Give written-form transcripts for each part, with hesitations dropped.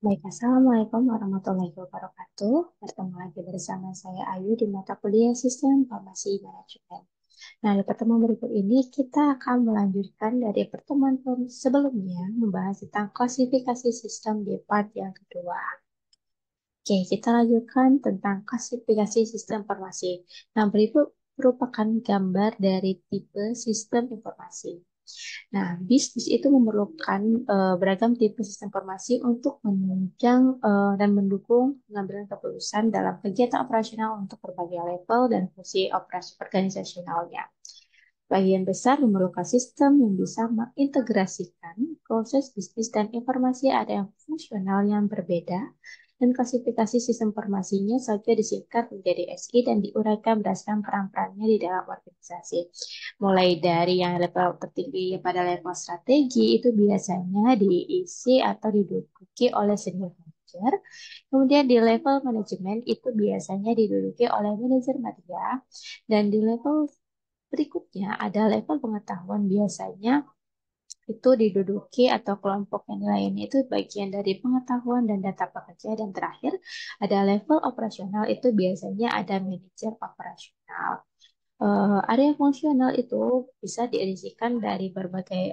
Baik, Assalamualaikum warahmatullahi wabarakatuh. Bertemu lagi bersama saya Ayu di mata kuliah Sistem Informasi Manajemen. Nah, di pertemuan berikut ini kita akan melanjutkan dari pertemuan sebelumnya membahas tentang klasifikasi sistem di part yang kedua. Oke, kita lanjutkan tentang klasifikasi sistem informasi. Nah, berikut merupakan gambar dari tipe sistem informasi. Nah, bisnis itu memerlukan beragam tipe sistem informasi untuk menunjang dan mendukung pengambilan keputusan dalam kegiatan operasional untuk berbagai level dan fungsi operasi organisasionalnya. Bagian besar memerlukan sistem yang bisa mengintegrasikan proses bisnis dan informasi ada yang fungsional yang berbeda, dan klasifikasi sistem informasinya saja disingkat menjadi SI dan diuraikan berdasarkan peran-perannya di dalam organisasi. Mulai dari yang level tertinggi pada level strategi itu biasanya diisi atau diduduki oleh senior manager. Kemudian di level manajemen itu biasanya diduduki oleh manajer media. Dan di level berikutnya ada level pengetahuan biasanya itu diduduki atau kelompok yang lain itu bagian dari pengetahuan dan data pekerja, dan terakhir ada level operasional itu biasanya ada manajer operasional. Area fungsional itu bisa diisikan dari berbagai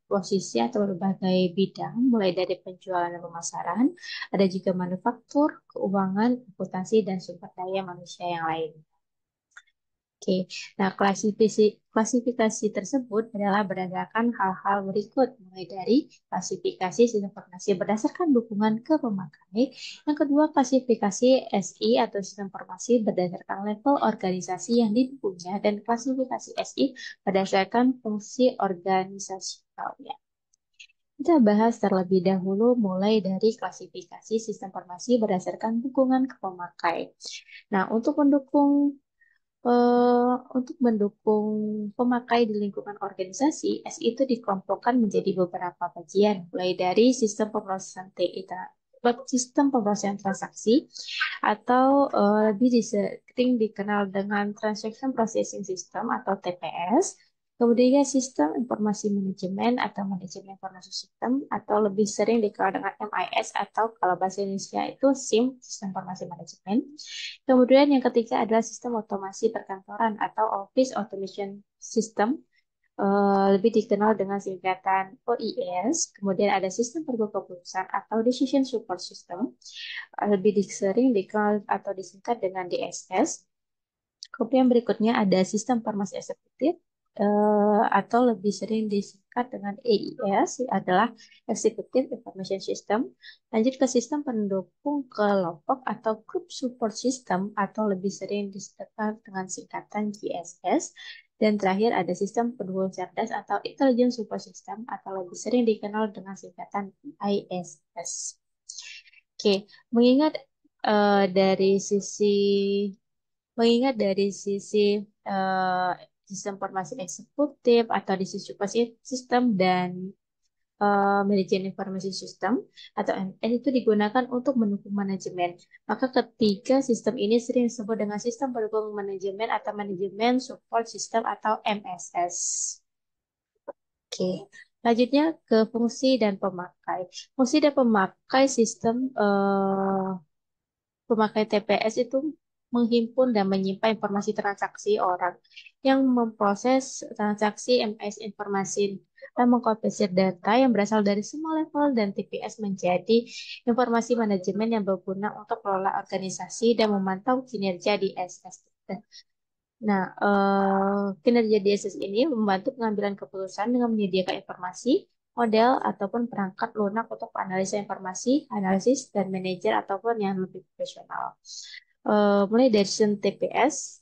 posisi atau berbagai bidang, mulai dari penjualan dan pemasaran, ada juga manufaktur, keuangan, akuntansi, dan sumber daya manusia yang lain. Oke, nah klasifikasi tersebut adalah berdasarkan hal-hal berikut, mulai dari klasifikasi sistem informasi berdasarkan dukungan ke pemakai. Yang kedua, klasifikasi SI atau sistem informasi berdasarkan level organisasi yang didukungnya, dan klasifikasi SI berdasarkan fungsi organisasinya. Kita bahas terlebih dahulu mulai dari klasifikasi sistem informasi berdasarkan dukungan ke pemakai. Nah, untuk mendukung pemakai di lingkungan organisasi, SI itu dikelompokkan menjadi beberapa bagian, mulai dari sistem pemrosesan TI, sistem pemrosesan transaksi, atau lebih sering dikenal dengan Transaction Processing System atau TPS. Kemudian sistem informasi manajemen atau manajemen informasi sistem, atau lebih sering dikenal dengan MIS, atau kalau bahasa Indonesia itu SIM, sistem informasi manajemen. Kemudian yang ketiga adalah sistem otomasi perkantoran atau Office Automation System, lebih dikenal dengan singkatan OIS. Kemudian ada sistem penentu keputusan atau Decision Support System, lebih sering dikenal atau disingkat dengan DSS. Kemudian berikutnya ada sistem farmasi eksekutif, atau lebih sering disingkat dengan EIS, adalah Executive Information System. Lanjut ke sistem pendukung kelompok atau Group Support System, atau lebih sering disingkat dengan singkatan GSS. Dan terakhir ada sistem pendukung cerdas atau Intelligent Support System, atau lebih sering dikenal dengan singkatan ISS. Oke, mengingat dari sisi dari sisi eh, sistem informasi eksekutif atau di sisi sistem dan manajemen informasi sistem atau MN itu digunakan untuk mendukung manajemen. Maka ketiga sistem ini sering disebut dengan sistem pendukung manajemen atau manajemen support system atau MSS. Oke, lanjutnya ke fungsi dan pemakai. Fungsi dan pemakai sistem pemakai TPS itu menghimpun dan menyimpan informasi transaksi orang, yang memproses transaksi MS informasi, dan mengkompresir data yang berasal dari semua level dan TPS menjadi informasi manajemen yang berguna untuk kelola organisasi dan memantau kinerja di SS. Nah, kinerja DSS ini membantu pengambilan keputusan dengan menyediakan informasi, model, ataupun perangkat lunak untuk analisa informasi, analisis, dan manajer ataupun yang lebih profesional. Mulai dari sistem TPS,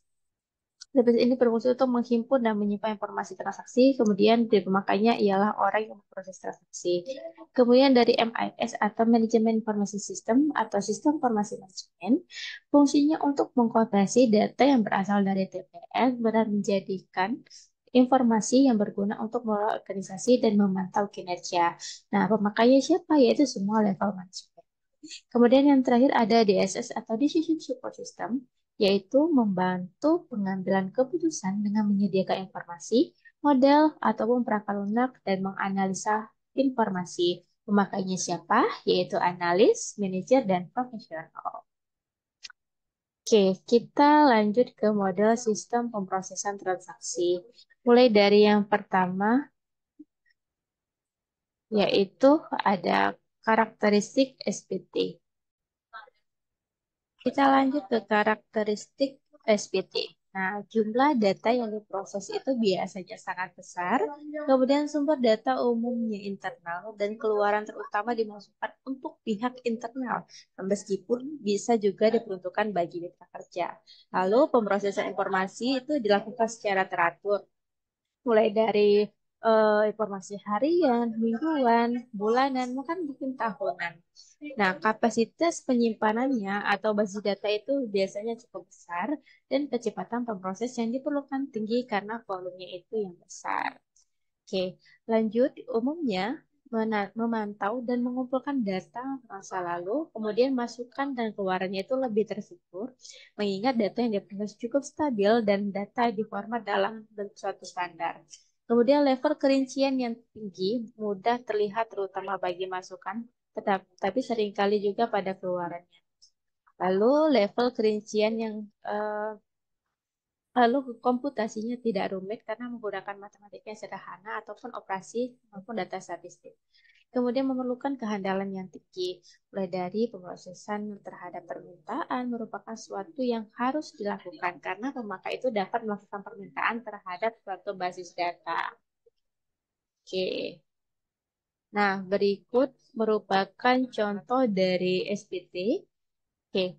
TPS ini berfungsi untuk menghimpun dan menyimpan informasi transaksi, kemudian dari pemakainya ialah orang yang memproses transaksi. Kemudian dari MIS atau Manajemen Informasi Sistem atau Sistem Informasi Manajemen, fungsinya untuk mengkompresi data yang berasal dari TPS dan menjadikan informasi yang berguna untuk mengelola organisasi dan memantau kinerja. Nah, pemakainya siapa? Yaitu semua level manajemen. Kemudian yang terakhir ada DSS atau Decision Support System, yaitu membantu pengambilan keputusan dengan menyediakan informasi, model, ataupun perangkat lunak dan menganalisa informasi. Pemakainya siapa? Yaitu analis, manajer, dan profesional. Oke, kita lanjut ke model sistem pemrosesan transaksi. Mulai dari yang pertama, yaitu ada karakteristik SPT. Kita lanjut ke karakteristik SPT. Nah, jumlah data yang diproses itu biasanya sangat besar, kemudian sumber data umumnya internal dan keluaran terutama dimasukkan untuk pihak internal, meskipun bisa juga diperuntukkan bagi mitra kerja. Lalu pemrosesan informasi itu dilakukan secara teratur, mulai dari informasi harian, mingguan, bulanan, bahkan mungkin tahunan. Nah, kapasitas penyimpanannya atau basis data itu biasanya cukup besar dan kecepatan pemproses yang diperlukan tinggi karena volumenya itu yang besar. Oke, lanjut. Umumnya memantau dan mengumpulkan data masa lalu, kemudian masukan dan keluarannya itu lebih terstruktur, mengingat data yang diproses cukup stabil dan data diformat dalam bentuk suatu standar. Kemudian level kerincian yang tinggi mudah terlihat terutama bagi masukan, tapi seringkali juga pada keluarannya. Lalu level kerincian yang lalu komputasinya tidak rumit karena menggunakan matematika yang sederhana ataupun operasi maupun data statistik. Kemudian memerlukan kehandalan yang tinggi, mulai dari pemrosesan terhadap permintaan merupakan suatu yang harus dilakukan karena pemakai itu dapat melakukan permintaan terhadap suatu basis data. Oke. Nah, berikut merupakan contoh dari SPT. Oke,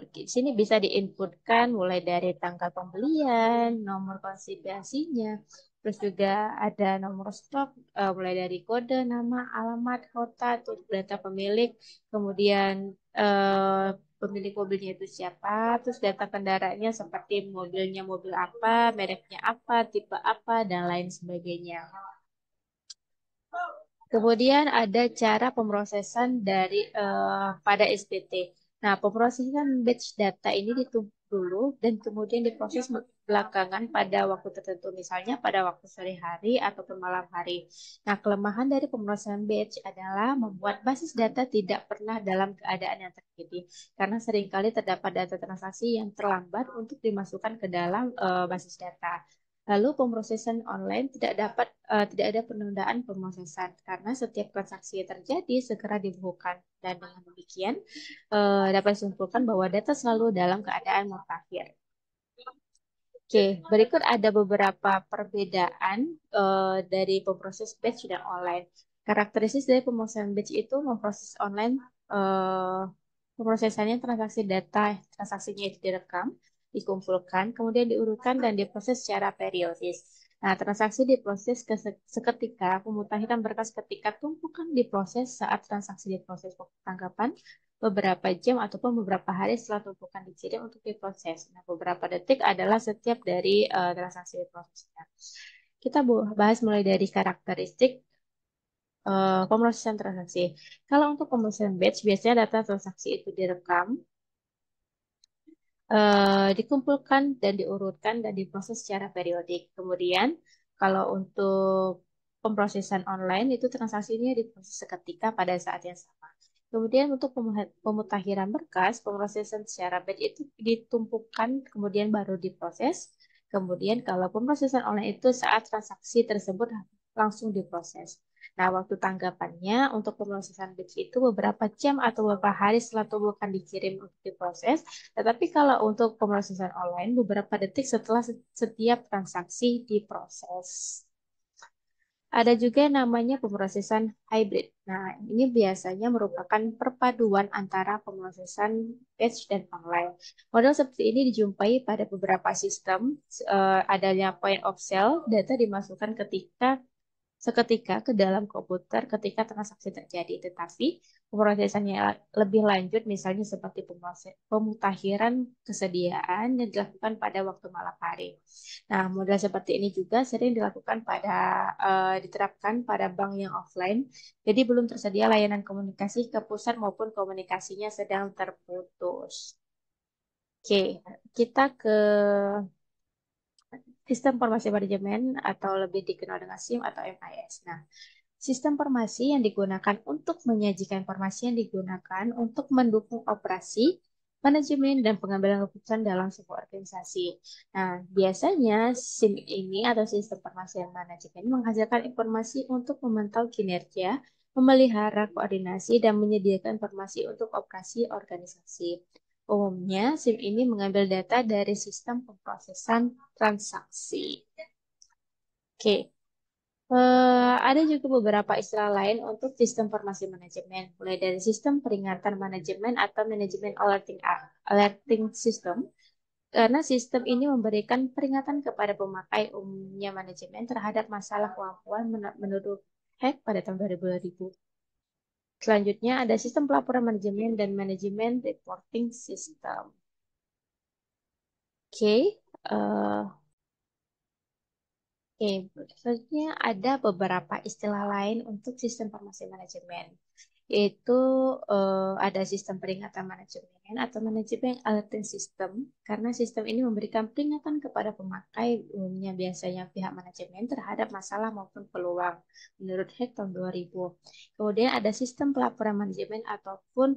di sini bisa diinputkan mulai dari tanggal pembelian, nomor konsinyasinya, terus juga ada nomor stok, mulai dari kode, nama, alamat, kota, terus data pemilik, kemudian pemilik mobilnya itu siapa, terus data kendaraannya seperti mobilnya mobil apa, mereknya apa, tipe apa, dan lain sebagainya. Kemudian ada cara pemrosesan dari pada SPT. Nah, pemrosesan batch data ini ditumpuk dulu dan kemudian diproses belakangan pada waktu tertentu, misalnya pada waktu sore hari ataupun malam hari. Nah, kelemahan dari pemrosesan batch adalah membuat basis data tidak pernah dalam keadaan yang terjadi, karena seringkali terdapat data transaksi yang terlambat untuk dimasukkan ke dalam basis data. Lalu pemrosesan online tidak ada penundaan pemrosesan karena setiap transaksi yang terjadi segera dibukukan dan dengan demikian dapat disimpulkan bahwa data selalu dalam keadaan mutakhir. Oke, berikut ada beberapa perbedaan dari pemroses batch dan online. Karakteristik dari pemrosesan batch itu memproses online pemrosesannya transaksi data transaksinya itu direkam, dikumpulkan, kemudian diurutkan dan diproses secara periodis. Nah, transaksi diproses seketika, pemutakhiran berkas ketika tumpukan diproses saat transaksi diproses tanggapan, beberapa jam ataupun beberapa hari setelah tumpukan dikirim untuk diproses. Nah, beberapa detik adalah setiap dari transaksi diprosesnya. Kita bahas mulai dari karakteristik pemrosesan transaksi. Kalau untuk pemrosesan batch, biasanya data transaksi itu direkam, dikumpulkan dan diurutkan dan diproses secara periodik. Kemudian, kalau untuk pemrosesan online itu transaksinya diproses seketika pada saat yang sama. Kemudian untuk pemutakhiran berkas, pemrosesan secara batch itu ditumpukan kemudian baru diproses. Kemudian kalau pemrosesan online itu saat transaksi tersebut langsung diproses. Nah, waktu tanggapannya untuk pemrosesan batch itu beberapa jam atau beberapa hari setelah tumpukan dikirim untuk diproses. Tetapi kalau untuk pemrosesan online, beberapa detik setelah setiap transaksi diproses. Ada juga yang namanya pemrosesan hybrid. Nah, ini biasanya merupakan perpaduan antara pemrosesan batch dan online. Model seperti ini dijumpai pada beberapa sistem, adanya point of sale, data dimasukkan seketika ke dalam komputer ketika transaksi terjadi, tetapi pemrosesannya lebih lanjut, misalnya seperti pemutakhiran kesediaan yang dilakukan pada waktu malam hari. Nah, model seperti ini juga sering diterapkan pada bank yang offline, jadi belum tersedia layanan komunikasi ke pusat maupun komunikasinya sedang terputus. Oke, kita ke sistem informasi manajemen atau lebih dikenal dengan SIM atau MIS. Nah, Sistem informasi yang digunakan untuk menyajikan informasi yang digunakan untuk mendukung operasi, manajemen, dan pengambilan keputusan dalam sebuah organisasi. Nah, biasanya SIM ini atau sistem informasi dan manajemen menghasilkan informasi untuk memantau kinerja, memelihara koordinasi, dan menyediakan informasi untuk operasi organisasi. Umumnya, SIM ini mengambil data dari sistem pemrosesan transaksi. Oke, ada juga beberapa istilah lain untuk sistem informasi manajemen, mulai dari sistem peringatan manajemen atau manajemen alerting system, karena sistem ini memberikan peringatan kepada pemakai umumnya manajemen terhadap masalah kemampuan menurut hack pada tahun 2000. Selanjutnya ada sistem pelaporan manajemen dan manajemen reporting system. Oke, eh, Oke, selanjutnya ada beberapa istilah lain untuk sistem informasi manajemen, yaitu ada sistem peringatan manajemen atau manajemen alerting system, karena sistem ini memberikan peringatan kepada pemakai, umumnya biasanya pihak manajemen, terhadap masalah maupun peluang, menurut Hack tahun 2000. Kemudian ada sistem pelaporan manajemen ataupun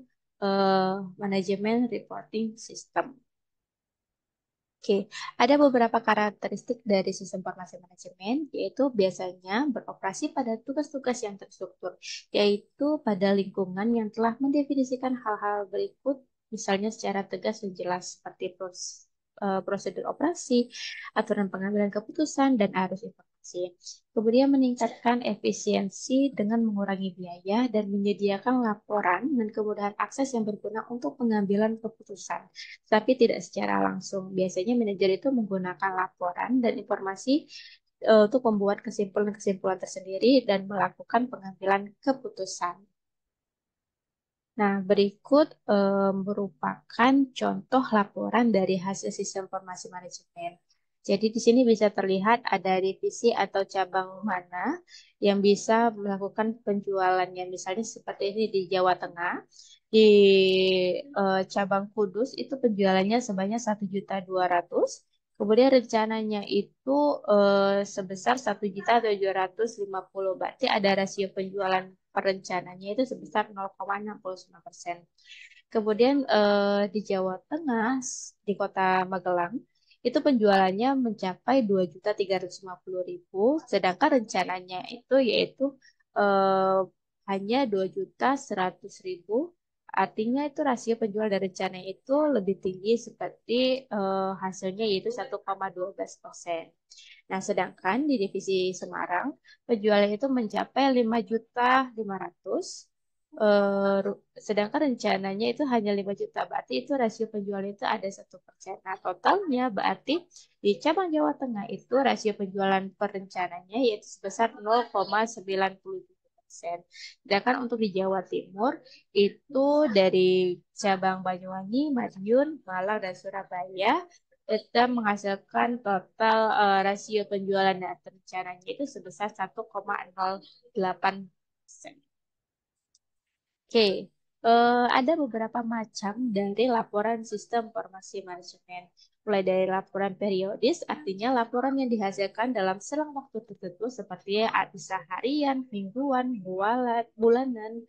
manajemen reporting system. Oke, ada beberapa karakteristik dari sistem informasi manajemen, yaitu biasanya beroperasi pada tugas-tugas yang terstruktur, yaitu pada lingkungan yang telah mendefinisikan hal-hal berikut, misalnya secara tegas dan jelas, seperti prosedur operasi, aturan pengambilan keputusan, dan arus informasi. Kemudian meningkatkan efisiensi dengan mengurangi biaya dan menyediakan laporan dan kemudahan akses yang berguna untuk pengambilan keputusan, tapi tidak secara langsung. Biasanya manajer itu menggunakan laporan dan informasi untuk membuat kesimpulan-kesimpulan tersendiri dan melakukan pengambilan keputusan. Nah, berikut merupakan contoh laporan dari hasil sistem informasi manajemen. Jadi di sini bisa terlihat ada divisi atau cabang mana yang bisa melakukan penjualannya. Misalnya seperti ini di Jawa Tengah, di cabang Kudus itu penjualannya sebanyak 1.200.000. Kemudian rencananya itu sebesar 1.750.000. Berarti ada rasio penjualan perencananya itu sebesar 0,69%. Kemudian di Jawa Tengah, di Kota Magelang, itu penjualannya mencapai 2.350.000, sedangkan rencananya itu yaitu eh, hanya 2.100.000. Artinya itu rasio penjual dari rencana itu lebih tinggi seperti hasilnya yaitu 1,12%. Nah, sedangkan di divisi Semarang penjualan itu mencapai 5.500.000, sedangkan rencananya itu hanya 5 juta. Berarti itu rasio penjualan itu ada 1%. Nah, totalnya berarti di cabang Jawa Tengah itu rasio penjualan per rencananya yaitu sebesar 0,97%. Sedangkan untuk di Jawa Timur itu dari cabang Banyuwangi, Madiun, Malang, dan Surabaya kita menghasilkan total rasio penjualan dan rencananya itu sebesar 1,08%. Oke, ada beberapa macam dari laporan sistem informasi manajemen. Mulai dari laporan periodis, artinya laporan yang dihasilkan dalam selang waktu tertentu seperti bisa harian, mingguan, bulanan,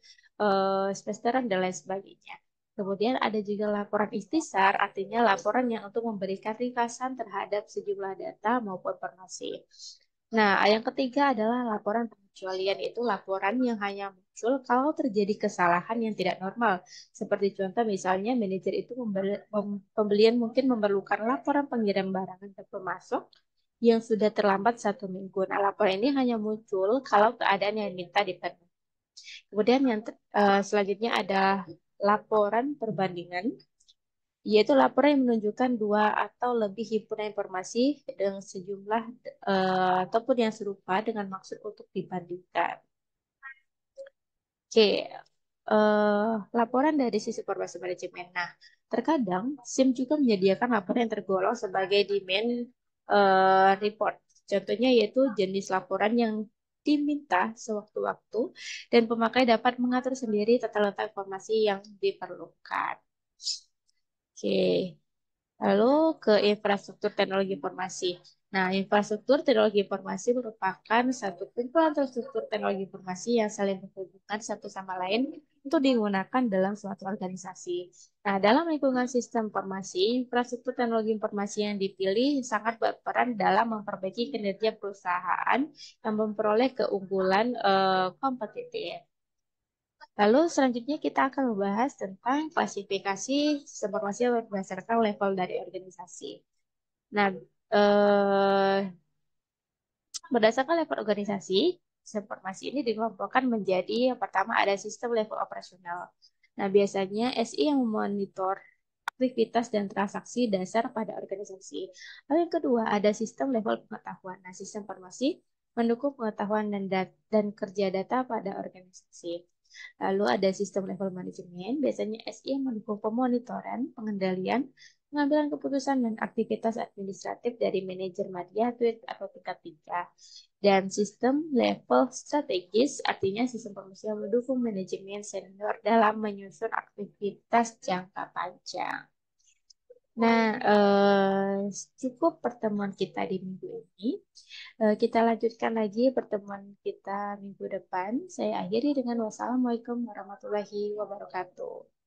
semesteran, dan lain sebagainya. Kemudian ada juga laporan ikhtisar, artinya laporan yang untuk memberikan ringkasan terhadap sejumlah data maupun informasi. Nah, yang ketiga adalah laporan pengecualian, itu laporan yang hanya muncul kalau terjadi kesalahan yang tidak normal. Seperti contoh misalnya manajer itu pembelian mungkin memerlukan laporan pengirim barang dan pemasok yang sudah terlambat 1 minggu. Nah, laporan ini hanya muncul kalau keadaan yang minta dipenuhi. Kemudian yang selanjutnya ada laporan perbandingan, yaitu laporan yang menunjukkan dua atau lebih himpunan informasi dengan sejumlah ataupun yang serupa dengan maksud untuk dibandingkan. Oke, laporan dari sisi informasi manajemen. Nah, terkadang SIM juga menyediakan laporan yang tergolong sebagai demand report. Contohnya yaitu jenis laporan yang diminta sewaktu-waktu dan pemakai dapat mengatur sendiri tata letak informasi yang diperlukan. Oke. Lalu ke infrastruktur teknologi informasi. Nah, infrastruktur teknologi informasi merupakan satu kumpulan struktur teknologi informasi yang saling menghubungkan satu sama lain untuk digunakan dalam suatu organisasi. Nah, dalam lingkungan sistem informasi, infrastruktur teknologi informasi yang dipilih sangat berperan dalam memperbaiki kinerja perusahaan yang memperoleh keunggulan kompetitif. Lalu selanjutnya kita akan membahas tentang klasifikasi sistem informasi berdasarkan level dari organisasi. Nah, eh, berdasarkan level organisasi, sistem informasi ini dikelompokkan menjadi yang pertama ada sistem level operasional. Nah, biasanya SI yang memonitor aktivitas dan transaksi dasar pada organisasi. Lalu yang kedua ada sistem level pengetahuan. Nah, sistem informasi mendukung pengetahuan dan kerja data pada organisasi. Lalu ada sistem level manajemen, biasanya SI yang mendukung pemonitoran, pengendalian, pengambilan keputusan dan aktivitas administratif dari manajer media, tweet, atau tingkat 3. Dan sistem level strategis, artinya sistem informasi yang mendukung manajemen senior dalam menyusun aktivitas jangka panjang. Nah, cukup pertemuan kita di minggu ini. Kita lanjutkan lagi pertemuan kita minggu depan. Saya akhiri dengan wassalamualaikum warahmatullahi wabarakatuh.